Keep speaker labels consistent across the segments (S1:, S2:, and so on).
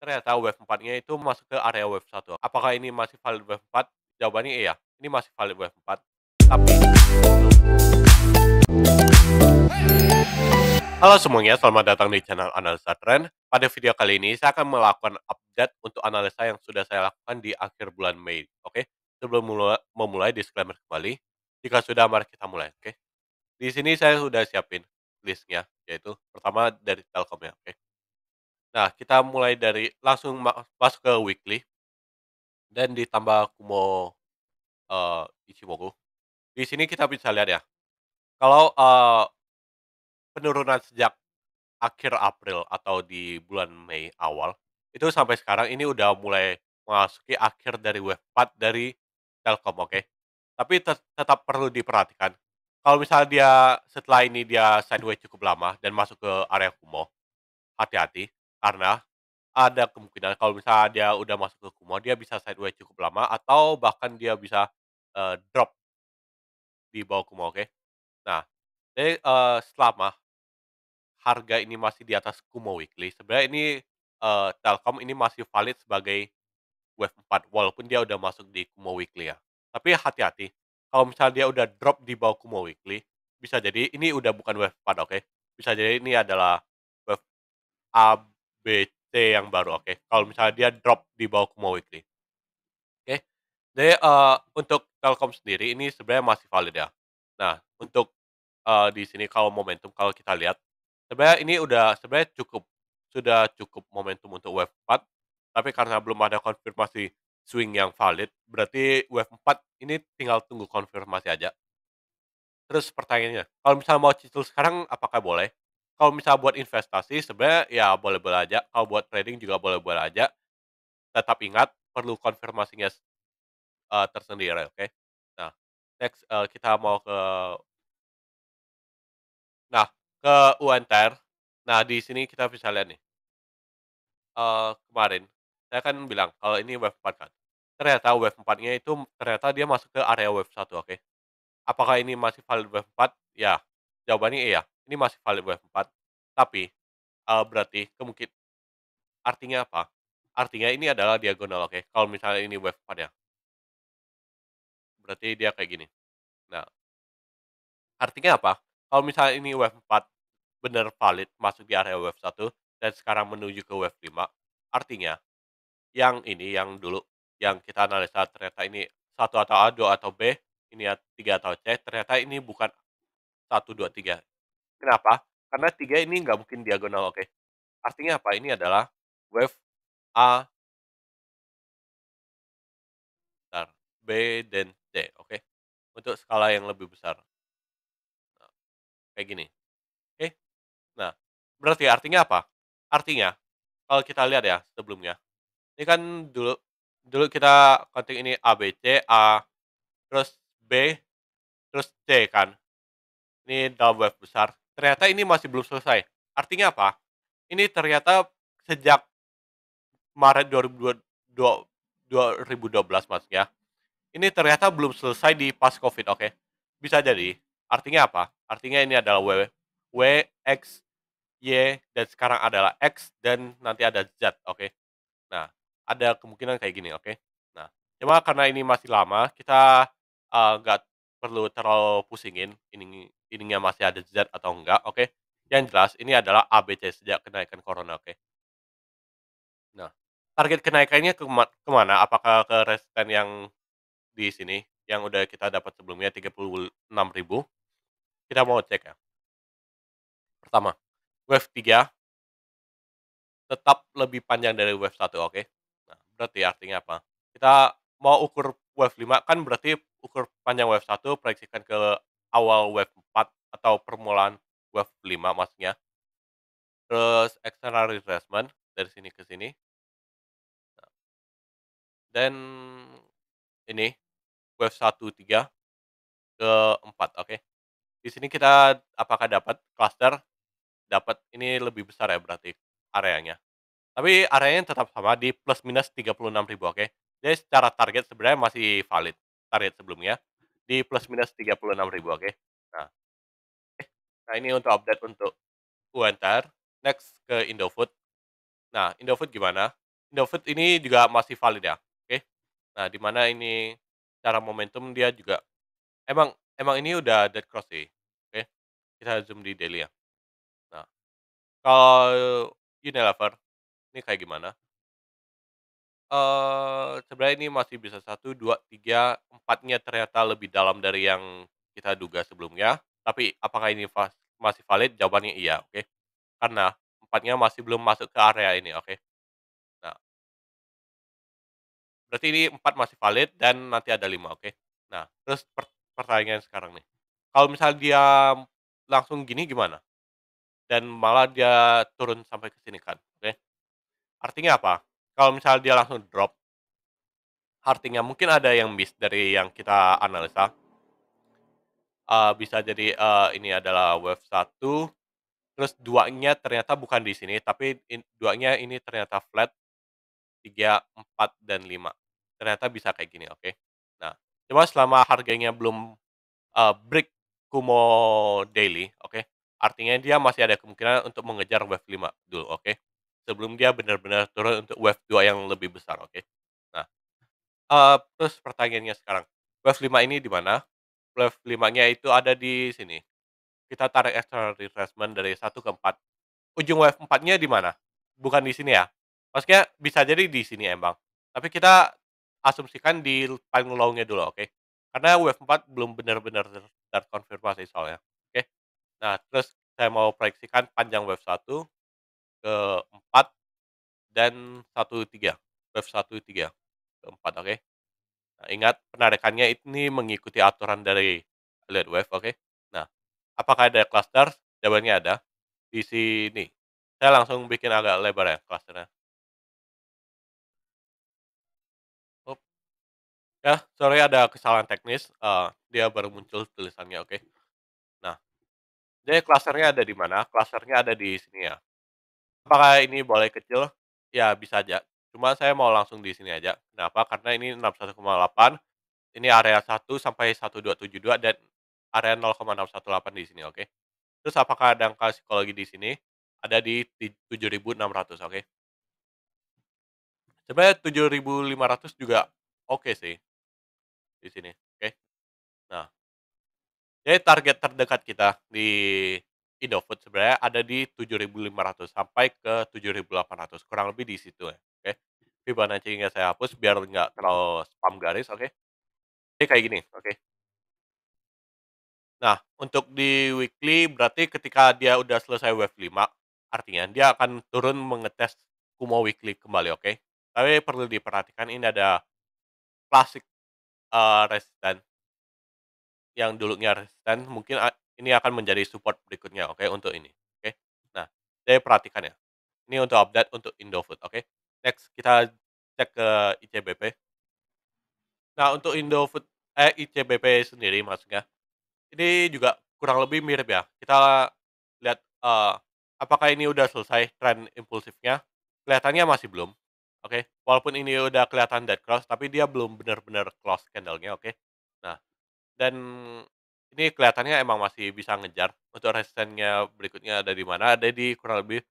S1: ternyata wave 4-nya itu masuk ke area wave 1. Apakah ini masih valid wave 4? Jawabannya iya, ini masih valid wave 4. Tapi halo semuanya, selamat datang di channel Analisa Tren. Pada video kali ini, saya akan melakukan update untuk analisa yang sudah saya lakukan di akhir bulan Mei. Oke, sebelum memulai disclaimer kembali. Jika sudah, mari kita mulai. Oke, di sini saya sudah siapin listnya, yaitu pertama dari Telkom ya. Oke, nah kita mulai dari langsung masuk ke weekly dan ditambah Kumo Ichimoku. Di sini kita bisa lihat ya, kalau penurunan sejak akhir April atau di bulan Mei awal, itu sampai sekarang ini udah mulai memasuki akhir dari wave 4 dari Telkom, oke. Tapi tetap perlu diperhatikan, kalau misalnya dia setelah ini dia sideways cukup lama dan masuk ke area Kumo, hati-hati, karena ada kemungkinan kalau misalnya dia udah masuk ke Kumo, dia bisa sideways cukup lama atau bahkan dia bisa, drop di bawah Kumo, oke. Nah, jadi, selama harga ini masih di atas Kumo Weekly, sebenarnya ini, Telkom ini masih valid sebagai wave 4 walaupun dia udah masuk di Kumo Weekly ya. Tapi hati-hati, kalau misalnya dia udah drop di bawah Kumo Weekly, bisa jadi ini udah bukan wave 4, oke. Bisa jadi ini adalah wave ABC yang baru, oke. Kalau misalnya dia drop di bawah Kumo Weekly, oke. Jadi, untuk Telkom sendiri ini sebenarnya masih valid ya. Nah, untuk di sini kalau momentum kalau kita lihat, sebenarnya ini sebenarnya sudah cukup momentum untuk wave 4, tapi karena belum ada konfirmasi swing yang valid, berarti wave 4 ini tinggal tunggu konfirmasi aja. Terus pertanyaannya, kalau misalnya mau cicil sekarang apakah boleh? Kalau misalnya buat investasi sebenarnya ya boleh-boleh aja, kalau buat trading juga boleh-boleh aja. Tetap ingat perlu konfirmasinya tersendiri, oke. Nah, next, kita mau ke Nah, ke UNTR. Nah, di sini kita bisa lihat nih, kemarin saya kan bilang kalau ini wave 4 kan. Ternyata wave 4-nya itu ternyata dia masuk ke area wave 1, oke. Apakah ini masih valid wave 4? Ya, jawabannya iya, ini masih valid wave 4. Tapi, berarti artinya apa? Artinya ini adalah diagonal, oke. Kalau misalnya ini wave 4 ya, berarti dia kayak gini. Nah, artinya apa? Kalau misalnya ini wave 4 benar valid masuk di area wave 1 dan sekarang menuju ke wave 5, artinya yang ini, yang dulu, yang kita analisa ternyata ini satu atau A, 2 atau B, ini ya 3 atau C, ternyata ini bukan satu 2 3. Kenapa? Karena 3 ini nggak mungkin diagonal, oke. Artinya apa? Ini adalah wave A, bentar, B, dan C, oke. Untuk skala yang lebih besar. Nah, kayak gini, oke. Nah, berarti artinya apa? Artinya, kalau kita lihat ya sebelumnya, ini kan dulu dulu kita counting ini A, B, C, A, terus B, terus C kan. Ini dalam wave besar. Ternyata ini masih belum selesai. Artinya apa? Ini ternyata sejak Maret 2012 maksudnya, ini ternyata belum selesai di pas Covid, oke. Bisa jadi, artinya apa? Artinya ini adalah W, X, Y, dan sekarang adalah X, dan nanti ada Z, oke. Nah, ada kemungkinan kayak gini, oke. Nah, cuma karena ini masih lama, kita, nggak perlu terlalu pusingin ininya masih ada Z atau enggak, oke. Yang jelas ini adalah ABC sejak kenaikan corona, oke. Nah, target kenaikannya ke mana? Apakah ke resisten yang di sini, yang udah kita dapat sebelumnya 36.000? Kita mau cek ya. Pertama, wave 3 tetap lebih panjang dari wave 1, oke. Nah, berarti artinya apa? Kita mau ukur wave 5 kan berarti ukur panjang wave 1 proyeksikan ke awal wave 4 atau permulaan wave 5 maksudnya. Terus external retracement dari sini ke sini, dan ini wave 1 3 ke 4, oke. Di sini kita apakah dapat cluster, dapat ini lebih besar ya berarti areanya. Tapi areanya tetap sama di plus minus 36.000, oke. Jadi secara target sebenarnya masih valid, target sebelumnya di plus minus 36.000, oke. Nah, nah ini untuk update untuk UNTR. Next ke Indofood. Nah, Indofood gimana? Indofood ini juga masih valid ya, oke. Nah, di mana ini secara momentum dia juga emang emang ini udah dead cross sih, oke. Kita zoom di daily ya. Nah, kalau Unilever ini kayak gimana? Sebenarnya ini masih bisa satu 2 3 4-nya ternyata lebih dalam dari yang kita duga sebelumnya, tapi apakah ini masih valid? Jawabannya iya, oke. Karena 4-nya masih belum masuk ke area ini, oke. Nah, berarti ini 4 masih valid dan nanti ada 5, oke. Nah, terus pertanyaan sekarang nih, kalau misalnya dia langsung gini gimana? Dan malah dia turun sampai ke sini kan, oke. Artinya apa? Kalau misalnya dia langsung drop, artinya mungkin ada yang miss dari yang kita analisa. Bisa jadi, ini adalah wave satu, terus 2-nya ternyata bukan di sini, tapi 2-nya ini ternyata flat, 3 4 dan 5. Ternyata bisa kayak gini, oke. Nah, cuma selama harganya belum, break Kumo daily, oke, artinya dia masih ada kemungkinan untuk mengejar wave 5 dulu, oke. Sebelum dia benar-benar turun untuk wave 2 yang lebih besar, oke. Nah, terus pertanyaannya sekarang, wave 5 ini di mana? Wave 5-nya itu ada di sini. Kita tarik external retracement dari 1 ke 4. Ujung wave 4-nya di mana? Bukan di sini ya? Maksudnya bisa jadi di sini emang, tapi kita asumsikan di paling low-nya dulu, oke? Karena wave 4 belum benar-benar terkonfirmasi soalnya, oke? Nah, terus saya mau proyeksikan panjang wave 1 ke 4 dan 1 3, wave 1 3 ke 4, oke? Nah, ingat penarikannya ini mengikuti aturan dari Elliott Wave, oke? Nah, apakah ada cluster? Jawabannya ada. Di sini. Saya langsung bikin agak lebar ya cluster-nya. Oop, ya sorry ada kesalahan teknis, dia baru muncul tulisannya, oke. Nah, jadi cluster-nya ada di mana? Cluster-nya ada di sini ya. Apakah ini boleh kecil? Ya bisa aja, cuma saya mau langsung di sini aja. Kenapa? Karena ini 61,8, ini area 1 sampai 1272 dan area 0,618 di sini, oke. Terus apakah ada angka psikologi di sini? Ada di 7.600, oke. Sebenarnya 7.500 juga oke sih di sini, oke. Nah, jadi target terdekat kita di Indofood sebenarnya ada di 7.500 sampai ke 7.800, kurang lebih di situ ya, oke. Fibonacci-nya saya hapus biar nggak terlalu spam garis, oke. Jadi kayak gini, oke. Nah, untuk di weekly berarti ketika dia udah selesai wave 5, artinya dia akan turun mengetes Kumo weekly kembali, oke. Tapi perlu diperhatikan ini ada klasik, resisten yang dulunya resisten mungkin ini akan menjadi support berikutnya, oke, untuk ini, oke. Nah, jadi perhatikan ya, ini untuk update untuk Indofood, oke. Next kita cek ke ICBP. Nah, untuk ICBP sendiri maksudnya, ini juga kurang lebih mirip ya. Kita lihat, apakah ini udah selesai tren impulsifnya? Kelihatannya masih belum, oke. Walaupun ini udah kelihatan dead cross, tapi dia belum benar-benar close candle-nya, oke. Nah, dan ini kelihatannya emang masih bisa ngejar. Untuk resistennya berikutnya ada di mana? Ada di kurang lebih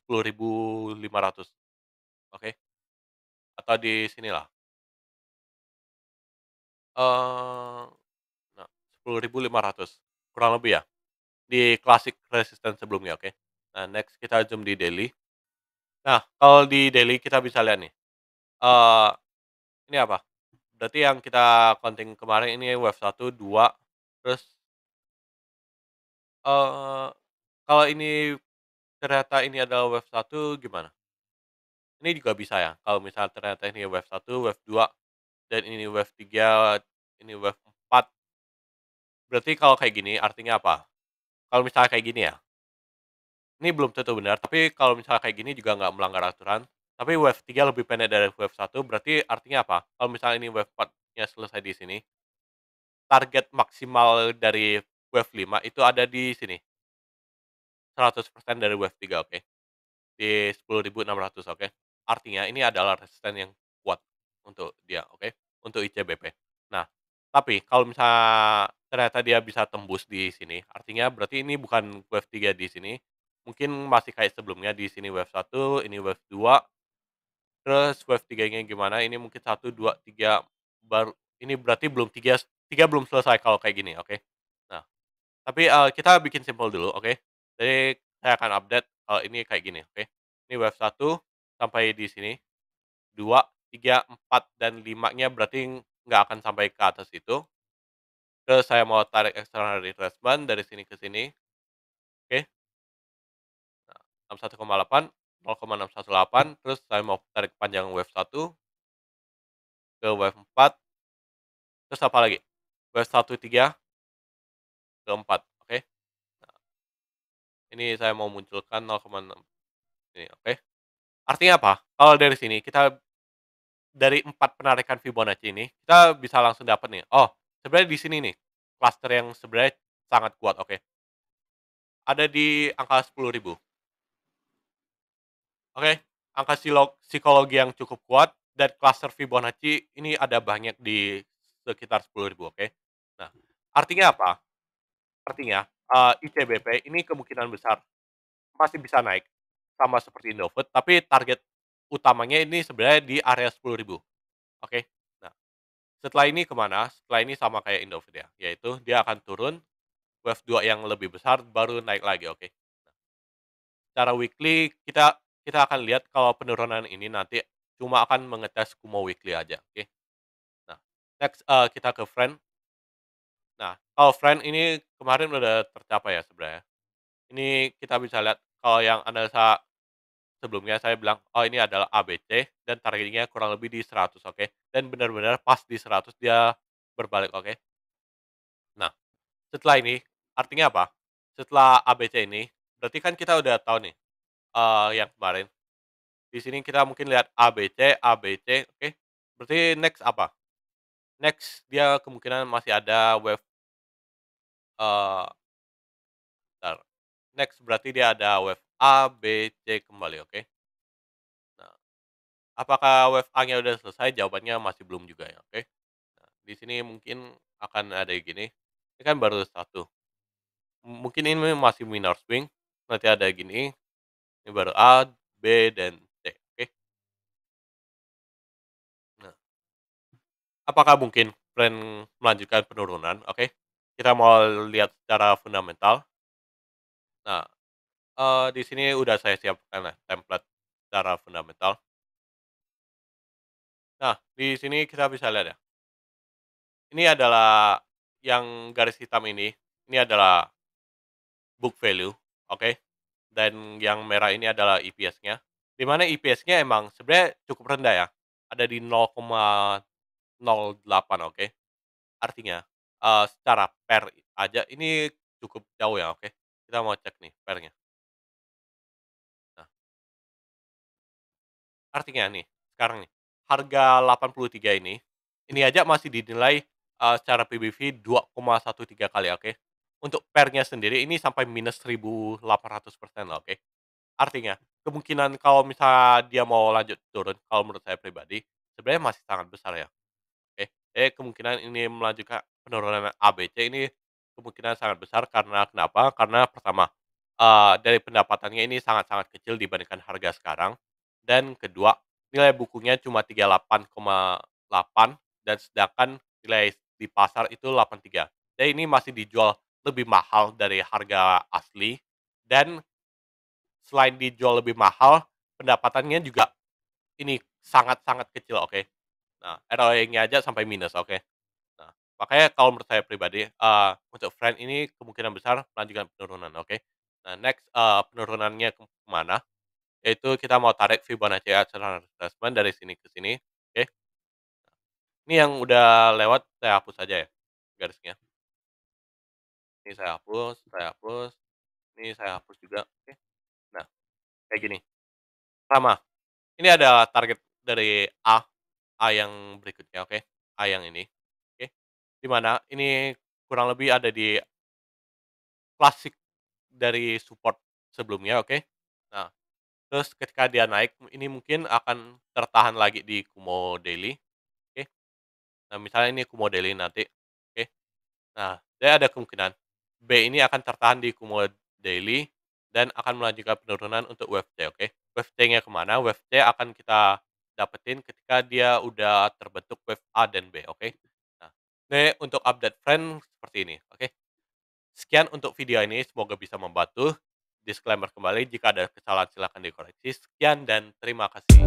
S1: 10.500, oke. Atau di sinilah, eee, nah 10.500 kurang lebih ya, di classic resistance sebelumnya, oke. Nah, next kita zoom di daily. Nah, kalau di daily kita bisa lihat nih, eee, ini apa, berarti yang kita counting kemarin ini wave 1 2, terus, eee, kalau ini ternyata ini adalah wave 1 gimana? Ini juga bisa ya, kalau misal ternyata ini wave 1 wave 2 dan ini wave 3 ini wave 4 berarti kalau kayak gini artinya apa? Kalau misalnya kayak gini ya, ini belum tentu benar, tapi kalau misalnya kayak gini juga nggak melanggar aturan, tapi wave 3 lebih pendek dari wave 1 berarti artinya apa? Kalau misalnya ini wave 4-nya selesai di sini, target maksimal dari wave 5 itu ada di sini, 100% dari wave 3, oke. Di 10.600, oke. Artinya ini adalah resisten yang kuat untuk dia, oke, untuk ICBP. Nah, tapi kalau misalnya ternyata dia bisa tembus di sini, artinya berarti ini bukan wave 3 di sini, mungkin masih kayak sebelumnya di sini wave 1, ini wave 2, Terus wave tiganya gimana, ini mungkin satu 2 3 baru ini berarti belum 3 belum selesai kalau kayak gini, oke. Nah, tapi, kita bikin simpel dulu, oke. Jadi saya akan update, ini kayak gini, oke. Ini wave satu sampai di sini, 2 3 4 dan 5-nya berarti nggak akan sampai ke atas itu. Terus saya mau tarik external retracement dari sini ke sini, oke. Nah, 61,8, 0,618, terus saya mau tarik panjang wave satu ke wave 4, terus apa lagi? Wave satu 3 ke 4, oke. Nah, ini saya mau munculkan 0,6 ini, oke. Artinya apa? Kalau dari sini kita dari 4 penarikan Fibonacci ini, kita bisa langsung dapat nih, oh, sebenarnya di sini nih, cluster yang sebenarnya sangat kuat, oke. Ada di angka 10.000, oke. Angka psikologi yang cukup kuat dan cluster Fibonacci ini ada banyak di sekitar 10.000, oke. Nah, artinya apa? Artinya, ICBP ini kemungkinan besar masih bisa naik, sama seperti Indofood, tapi target utamanya ini sebenarnya di area 10.000, oke. Nah, setelah ini kemana? Setelah ini sama kayak Indofood ya, yaitu dia akan turun, wave 2 yang lebih besar baru naik lagi, oke. Secara weekly kita akan lihat kalau penurunan ini nanti cuma akan mengetes Kumo weekly aja, oke. Nah, next, kita ke Trend. Nah, kalau Trend ini kemarin udah tercapai ya sebenarnya. Ini kita bisa lihat kalau yang analisa sebelumnya saya bilang, "Oh, ini adalah ABC dan targetnya kurang lebih di 100," oke. Dan benar-benar pas di 100 dia berbalik, oke. Nah, setelah ini artinya apa? Setelah ABC ini, berarti kan kita udah tahu nih, yang kemarin. Di sini kita mungkin lihat ABC, oke. Berarti next apa? Next dia kemungkinan masih ada wave, eee, bentar, next berarti dia ada wave A, B, C kembali, oke. Nah, apakah wave A-nya udah selesai? Jawabannya masih belum juga ya, oke. Nah, di sini mungkin akan ada yang gini, ini kan baru satu, mungkin ini masih minor swing, nanti ada gini, ini baru A, B, dan C, oke. Nah, apakah mungkin tren melanjutkan penurunan? Oke, kita mau lihat secara fundamental. Nah, di sini udah saya siapkan lah template secara fundamental. Nah, di sini kita bisa lihat ya, ini adalah yang garis hitam ini adalah book value, oke, dan yang merah ini adalah EPS-nya, di mana EPS-nya emang sebenarnya cukup rendah ya, ada di 0,08, oke. Artinya, secara pair aja ini cukup jauh ya, oke. Kita mau cek nih pair-nya. Nah, artinya nih, sekarang nih, harga 83 ini aja masih dinilai, secara PBV 2,13 kali, oke. Untuk pair-nya sendiri ini sampai minus 1.800% loh, oke. Artinya, kemungkinan kalau misalnya dia mau lanjut turun, kalau menurut saya pribadi, sebenarnya masih sangat besar ya. Oke, kemungkinan ini melanjutkan penurunan ABC ini kemungkinan sangat besar karena kenapa? Karena pertama, dari pendapatannya ini sangat-sangat kecil dibandingkan harga sekarang, dan kedua, nilai bukunya cuma 38,8 dan sedangkan nilai di pasar itu 83. Jadi ini masih dijual lebih mahal dari harga asli dan selain dijual lebih mahal, pendapatannya juga ini sangat-sangat kecil, oke. Nah, ROE-nya aja sampai minus, oke. Nah, makanya kalau menurut saya pribadi, untuk Friend ini kemungkinan besar melanjutkan penurunan, oke. Nah, next, penurunannya ke mana, yaitu kita mau tarik Fibonacci Acceleration Retracement dari sini ke sini, oke. Ini yang udah lewat saya hapus aja ya, garisnya. Ini saya hapus, ini saya hapus juga, oke. Nah, kayak gini. Pertama, ini ada target dari A yang berikutnya, oke. A yang ini, oke. Di mana ini kurang lebih ada di klasik dari support sebelumnya, oke. Nah, terus ketika dia naik, ini mungkin akan tertahan lagi di Kumo daily, oke. Nah, misalnya ini Kumo daily nanti, oke. Nah, dia ada kemungkinan B ini akan tertahan di Kumo daily dan akan melanjutkan penurunan untuk wave C, oke. Wave C-nya kemana? Wave C akan kita dapetin ketika dia udah terbentuk wave A dan B, oke? Nah, ini untuk update friend seperti ini, oke? Sekian untuk video ini, semoga bisa membantu. Disclaimer kembali, jika ada kesalahan silakan dikoreksi. Sekian dan terima kasih.